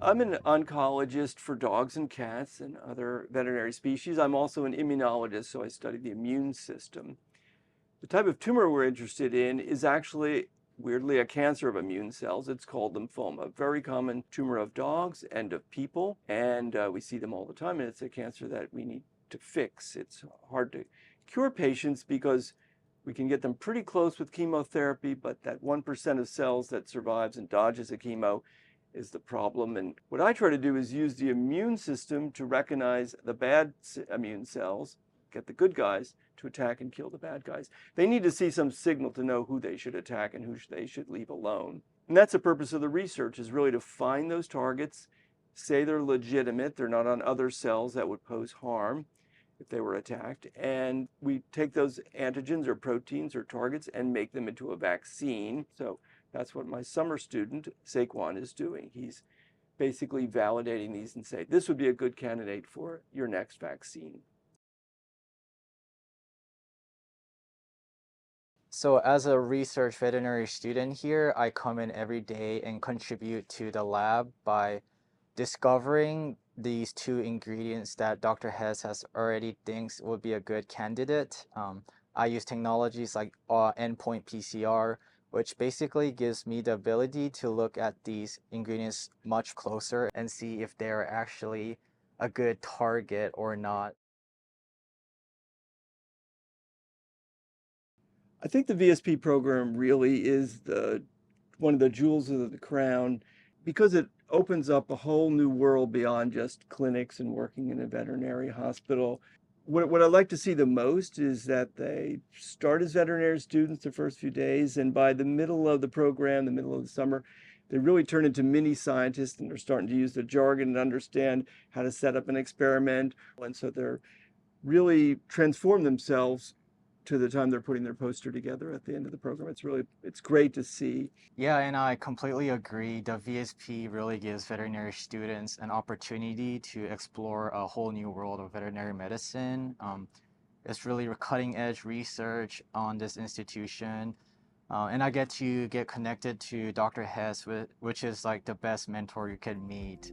I'm an oncologist for dogs and cats and other veterinary species. I'm also an immunologist, so I study the immune system. The type of tumor we're interested in is actually, weirdly, a cancer of immune cells. It's called lymphoma, a very common tumor of dogs and of people, and we see them all the time, and it's a cancer that we need to fix. It's hard to cure patients because we can get them pretty close with chemotherapy, but that 1% of cells that survives and dodges a chemo is the problem. And what I try to do is use the immune system to recognize the bad immune cells, get the good guys to attack and kill the bad guys. They need to see some signal to know who they should attack and who they should leave alone. And that's the purpose of the research, is really to find those targets, say they're legitimate, they're not on other cells that would pose harm if they were attacked, and we take those antigens or proteins or targets and make them into a vaccine. So that's what my summer student, Sekwon, is doing. He's basically validating these and say, this would be a good candidate for your next vaccine. So as a research veterinary student here, I come in every day and contribute to the lab by discovering these two ingredients that Dr. Hess has already thinks would be a good candidate. I use technologies like endpoint PCR, which basically gives me the ability to look at these ingredients much closer and see if they're actually a good target or not. I think the VSP program really is one of the jewels of the crown because it opens up a whole new world beyond just clinics and working in a veterinary hospital. What I like to see the most is that they start as veterinary students the first few days, and by the middle of the program, the middle of the summer, they really turn into mini scientists and they're starting to use the jargon and understand how to set up an experiment. And so they're really transform themselves to the time they're putting their poster together at the end of the program. It's great to see. Yeah, and I completely agree. The VSP really gives veterinary students an opportunity to explore a whole new world of veterinary medicine. It's really cutting edge research on this institution. And I get to get connected to Dr. Hess, which is like the best mentor you can meet.